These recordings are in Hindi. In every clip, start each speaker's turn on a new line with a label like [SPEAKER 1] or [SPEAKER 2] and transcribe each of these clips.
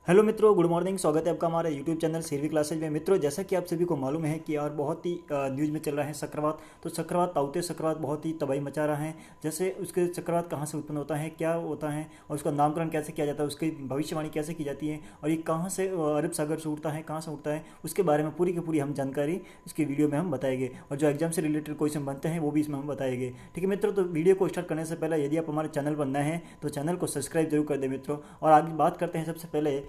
[SPEAKER 1] हेलो मित्रों, गुड मॉर्निंग। स्वागत है आपका हमारे यूट्यूब चैनल सीरवी क्लासेज में। मित्रों, जैसा कि आप सभी को मालूम है कि यार बहुत ही न्यूज़ में चल रहा है चक्रवात। तो चक्रवात ताउते चक्रवात बहुत ही तबाही मचा रहा है। जैसे उसके चक्रवात कहाँ से उत्पन्न होता है, क्या होता है और उसका नामकरण कैसे किया जाता है, उसकी भविष्यवाणी कैसे की जाती है और ये कहाँ से अरब सागर से उठता है, कहाँ से उठता है, उसके बारे में पूरी की पूरी हम जानकारी इसकी वीडियो में हम बताएंगे। और जो एग्जाम से रिलेटेड क्वेश्चन बनते हैं वो भी इसमें हम बताएंगे। ठीक है मित्रों, तो वीडियो को स्टार्ट करने से पहले यदि आप हमारे चैनल पर नए हैं तो चैनल को सब्सक्राइब जरूर कर दें मित्रों। और आगे बात करते हैं सबसे पहले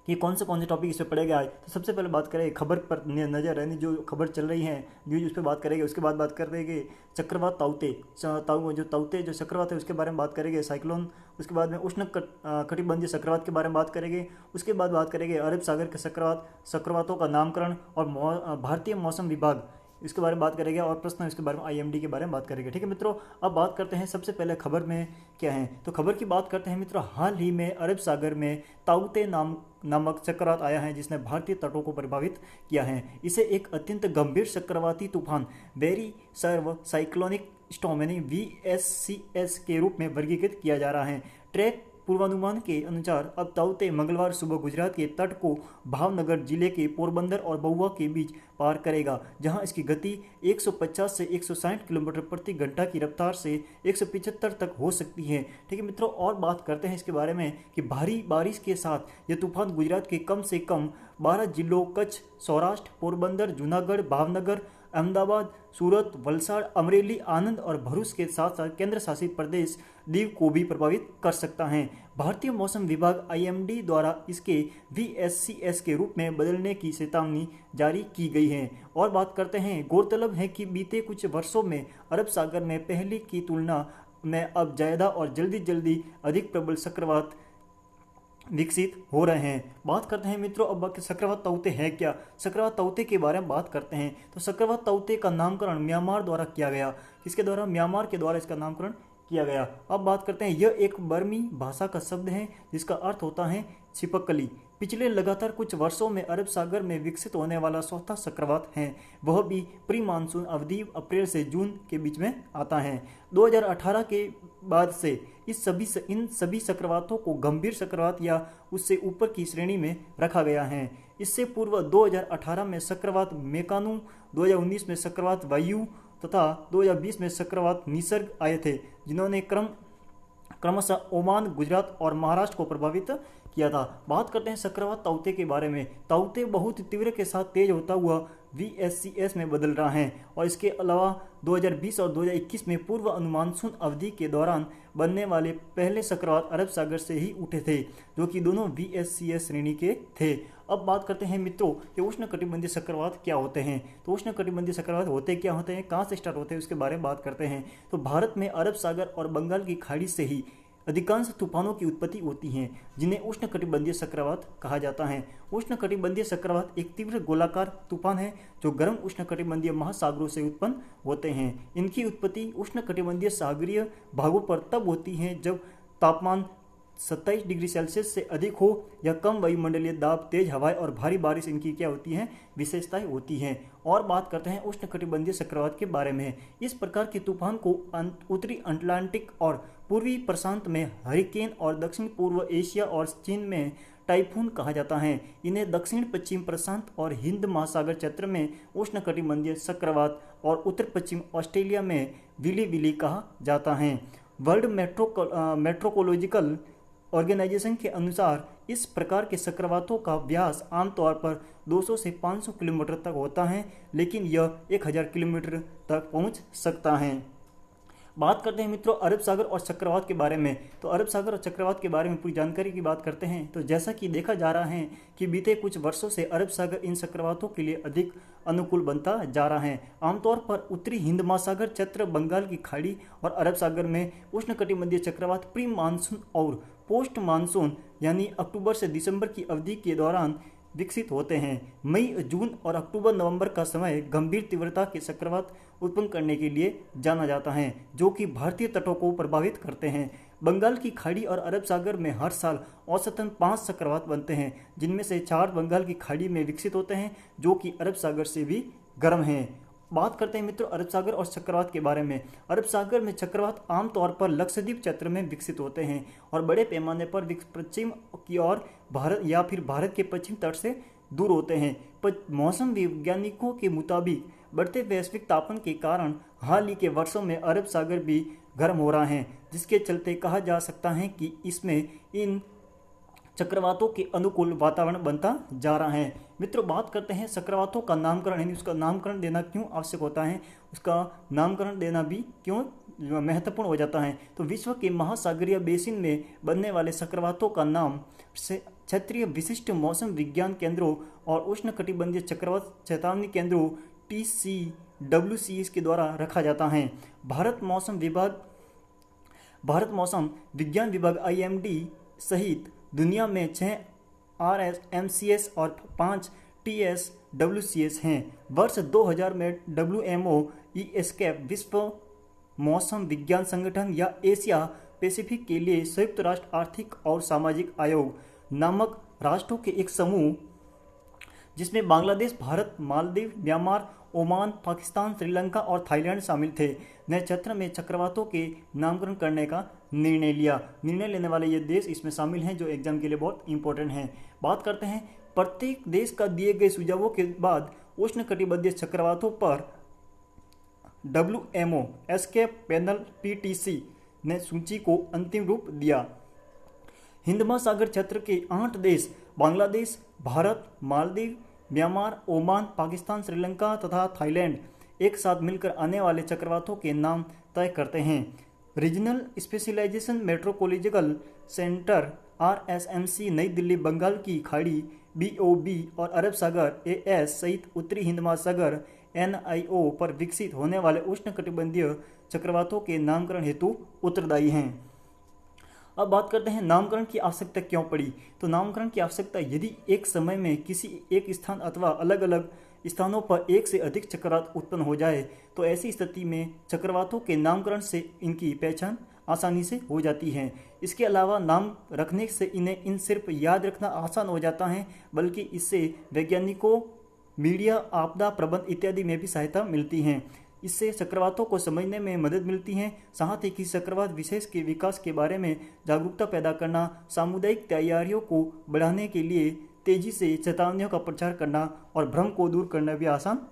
[SPEAKER 1] कि कौन से टॉपिक इस पर पड़ेगा आज। तो सबसे पहले बात करें खबर पर नजर, यानी जो खबर चल रही है न्यूज उस पर बात करेंगे। उसके बाद बात करेंगे चक्रवात ताउते जो ताउते जो चक्रवात है उसके बारे में बात करेंगे, साइक्लोन। उसके बाद में कटिबंधीय चक्रवात के बारे में बात करेंगे। उसके बाद बात करेंगे अरब सागर के चक्रवातों का नामकरण और भारतीय मौसम विभाग इसके बारे में बात करेंगे और प्रश्न इसके बारे में आईएमडी के बारे में बात करेंगे। ठीक है मित्रों, अब बात करते हैं सबसे पहले खबर में क्या है। तो खबर की बात करते हैं मित्रों। हाल ही में अरब सागर में ताउते नामक चक्रवात आया है जिसने भारतीय तटों को प्रभावित किया है। इसे एक अत्यंत गंभीर चक्रवाती तूफान वेरी सर्व साइक्लोनिक स्टॉर्म यानी VSCS के रूप में वर्गीकृत किया जा रहा है। ट्रैक पूर्वानुमान के अनुसार अब ताउते मंगलवार सुबह गुजरात के तट को भावनगर जिले के पोरबंदर और बहुआ के बीच पार करेगा, जहां इसकी गति 150 से 160 किलोमीटर प्रति घंटा की रफ्तार से 175 तक हो सकती है। ठीक है मित्रों, और बात करते हैं इसके बारे में कि भारी बारिश के साथ यह तूफान गुजरात के कम से कम 12 जिलों कच्छ, सौराष्ट्र, पोरबंदर, जूनागढ़, भावनगर, अहमदाबाद, सूरत, वलसाड़, अमरेली, आनंद और भरूच के साथ साथ केंद्र शासित प्रदेश दीव को भी प्रभावित कर सकता है। भारतीय मौसम विभाग IMD द्वारा इसके VSCS के रूप में बदलने की चेतावनी जारी की गई है। और बात करते हैं, गौरतलब है कि बीते कुछ वर्षों में अरब सागर में पहले की तुलना में अब ज्यादा और जल्दी अधिक प्रबल चक्रवात विकसित हो रहे हैं। बात करते हैं मित्रों अब चक्रवात ताउते है क्या। चक्रवात ताउते के बारे में बात करते हैं। तो चक्रवात ताउते का नामकरण म्यांमार द्वारा किया गया। किसके द्वारा? म्यांमार के द्वारा इसका नामकरण किया गया। अब बात करते हैं, यह एक बर्मी भाषा का शब्द है जिसका अर्थ होता है छिपकली। पिछले लगातार कुछ वर्षों में अरब सागर में विकसित होने वाला चौथा चक्रवात है। वह भी प्री मानसून अवधि अप्रैल से जून के बीच में आता है। 2018 के बाद से इन सभी चक्रवातों को गंभीर चक्रवात या उससे ऊपर की श्रेणी में रखा गया है। इससे पूर्व 2018 में चक्रवात मेकानू, 2019 में चक्रवात वायु तथा 2020 में चक्रवात निसर्ग आए थे, जिन्होंने क्रमशः ओमान, गुजरात और महाराष्ट्र को प्रभावित किया था। बात करते हैं चक्रवात ताउते के बारे में। ताउते बहुत तीव्र के साथ तेज होता हुआ VSCS में बदल रहा है और इसके अलावा 2020 और 2021 में पूर्व अनुमानसून अवधि के दौरान बनने वाले पहले चक्रवात अरब सागर से ही उठे थे, जो कि दोनों VSCS श्रेणी के थे। अब बात करते हैं मित्रों कि उष्णकटिबंधीय चक्रवात क्या होते हैं। तो उष्णकटिबंधीय चक्रवात होते क्या होते हैं, कहाँ से स्टार्ट होते हैं, उसके बारे में बात करते हैं। तो भारत में अरब सागर और बंगाल की खाड़ी से ही अधिकांश तूफानों की उत्पत्ति होती है, जिन्हें उष्णकटिबंधीय चक्रवात कहा जाता है। उष्णकटिबंधीय चक्रवात एक तीव्र गोलाकार तूफान है जो गर्म उष्णकटिबंधीय महासागरों से उत्पन्न होते हैं। इनकी उत्पत्ति उष्णकटिबंधीय सागरीय भागों पर तब होती है जब तापमान 27 डिग्री सेल्सियस से अधिक हो या कम वायुमंडलीय दाब, तेज हवाएं और भारी बारिश इनकी क्या होती हैं, विशेषताएं होती हैं। और बात करते हैं उष्णकटिबंधीय चक्रवात के बारे में। इस प्रकार के तूफान को उत्तरी अटलांटिक और पूर्वी प्रशांत में हरिकेन और दक्षिण पूर्व एशिया और चीन में टाइफून कहा जाता है। इन्हें दक्षिण पश्चिम प्रशांत और हिंद महासागर क्षेत्र में उष्णकटिबंधीय चक्रवात और उत्तर पश्चिम ऑस्ट्रेलिया में विली कहा जाता है। वर्ल्ड मेट्रोकोलॉजिकल ऑर्गेनाइजेशन के अनुसार इस प्रकार के चक्रवातों का व्यास आमतौर पर 200 से 500 किलोमीटर तक होता है, लेकिन यह 1000 किलोमीटर तक पहुंच सकता है। बात करते हैं मित्रों अरब सागर और चक्रवात के बारे में। तो अरब सागर और चक्रवात के बारे में पूरी जानकारी की बात करते हैं। तो जैसा कि देखा जा रहा है कि बीते कुछ वर्षों से अरब सागर इन चक्रवातों के लिए अधिक अनुकूल बनता जा रहा है। आमतौर पर उत्तरी हिंद महासागर क्षेत्र, बंगाल की खाड़ी और अरब सागर में उष्णकटिबंधीय चक्रवात प्री मानसून और पोस्ट मानसून यानी अक्टूबर से दिसंबर की अवधि के दौरान विकसित होते हैं। मई, जून और अक्टूबर नवंबर का समय गंभीर तीव्रता के चक्रवात उत्पन्न करने के लिए जाना जाता है, जो कि भारतीय तटों को प्रभावित करते हैं। बंगाल की खाड़ी और अरब सागर में हर साल औसतन 5 चक्रवात बनते हैं, जिनमें से 4 बंगाल की खाड़ी में विकसित होते हैं, जो कि अरब सागर से भी गर्म हैं। बात करते हैं मित्रों अरब सागर और चक्रवात के बारे में। अरब सागर में चक्रवात आमतौर पर लक्षद्वीप क्षेत्र में विकसित होते हैं और बड़े पैमाने पर पश्चिम की ओर भारत या फिर भारत के पश्चिम तट से दूर होते हैं। मौसम वैज्ञानिकों के मुताबिक बढ़ते वैश्विक तापमान के कारण हाल ही के वर्षों में अरब सागर भी गर्म हो रहा है, जिसके चलते कहा जा सकता है कि इसमें इन चक्रवातों के अनुकूल वातावरण बनता जा रहा है। मित्रों बात करते हैं चक्रवातों का नामकरण, यानी उसका नामकरण देना क्यों आवश्यक होता है, उसका नामकरण देना भी क्यों महत्वपूर्ण हो जाता है। तो विश्व के महासागरीय बेसिन में बनने वाले चक्रवातों का नाम क्षेत्रीय विशिष्ट मौसम विज्ञान केंद्रों और उष्णकटिबंधीय चक्रवात चेतावनी केंद्रों TCWCS के द्वारा रखा जाता है। भारत मौसम विज्ञान विभाग IMD सहित दुनिया में 6 RMCS और 5 TSWCS हैं। वर्ष 2000 में WMO ESCAP विश्व मौसम विज्ञान संगठन या एशिया पैसिफिक के लिए संयुक्त राष्ट्र आर्थिक और सामाजिक आयोग नामक राष्ट्रों के एक समूह, जिसमें बांग्लादेश, भारत, मालदीव, म्यांमार, ओमान, पाकिस्तान, श्रीलंका और थाईलैंड शामिल थे, ने क्षेत्र में चक्रवातों के नामकरण करने का निर्णय लिया। निर्णय लेने वाले ये देश इसमें शामिल हैं जो एग्जाम के लिए बहुत इंपॉर्टेंट हैं। बात करते हैं प्रत्येक देश का दिए गए सुझावों के बाद उष्णकटिबंधीय चक्रवातों पर WMO एस्केप पैनल PTC ने सूची को अंतिम रूप दिया। हिंद महासागर क्षेत्र के 8 देश बांग्लादेश, भारत, मालदीव, म्यांमार, ओमान, पाकिस्तान, श्रीलंका तथा थाईलैंड एक साथ मिलकर आने वाले चक्रवातों के नाम तय करते हैं। रीजनल स्पेशलाइजेशन मेट्रोपॉलिटिकल सेंटर RSMC नई दिल्ली, बंगाल की खाड़ी BOB और अरब सागर AS सहित उत्तरी हिंद महासागर NIO पर विकसित होने वाले उष्णकटिबंधीय चक्रवातों के नामकरण हेतु उत्तरदायी हैं। अब बात करते हैं नामकरण की आवश्यकता क्यों पड़ी। तो नामकरण की आवश्यकता यदि एक समय में किसी एक स्थान अथवा अलग अलग स्थानों पर एक से अधिक चक्रवात उत्पन्न हो जाए तो ऐसी स्थिति में चक्रवातों के नामकरण से इनकी पहचान आसानी से हो जाती है। इसके अलावा नाम रखने से इन्हें इन सिर्फ याद रखना आसान हो जाता है, बल्कि इससे वैज्ञानिकों, मीडिया, आपदा प्रबंधन इत्यादि में भी सहायता मिलती है। इससे चक्रवातों को समझने में मदद मिलती है। साथ ही किसी चक्रवात विशेष के विकास के बारे में जागरूकता पैदा करना, सामुदायिक तैयारियों को बढ़ाने के लिए तेजी से चेतावनियों का प्रचार करना और भ्रम को दूर करना भी आसान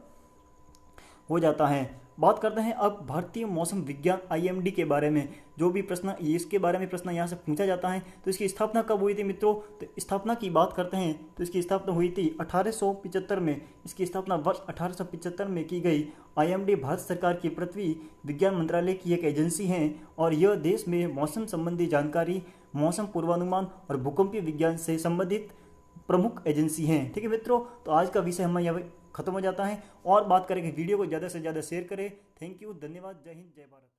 [SPEAKER 1] हो जाता है। बात करते हैं अब भारतीय मौसम विज्ञान IMD के बारे में। जो भी प्रश्न इसके बारे में प्रश्न यहाँ से पूछा जाता है। तो इसकी स्थापना कब हुई थी मित्रों, तो स्थापना की बात करते हैं तो इसकी स्थापना हुई थी 1875 में। इसकी स्थापना वर्ष 1875 में की गई। IMD भारत सरकार की पृथ्वी विज्ञान मंत्रालय की एक एजेंसी है और यह देश में मौसम संबंधी जानकारी, मौसम पूर्वानुमान और भूकंपीय विज्ञान से संबंधित प्रमुख एजेंसी हैं। ठीक है मित्रों, तो आज का विषय हमारे यहाँ खत्म हो जाता है। और बात करेंगे, वीडियो को ज़्यादा से ज़्यादा शेयर करें। थैंक यू, धन्यवाद, जय हिंद, जय भारत।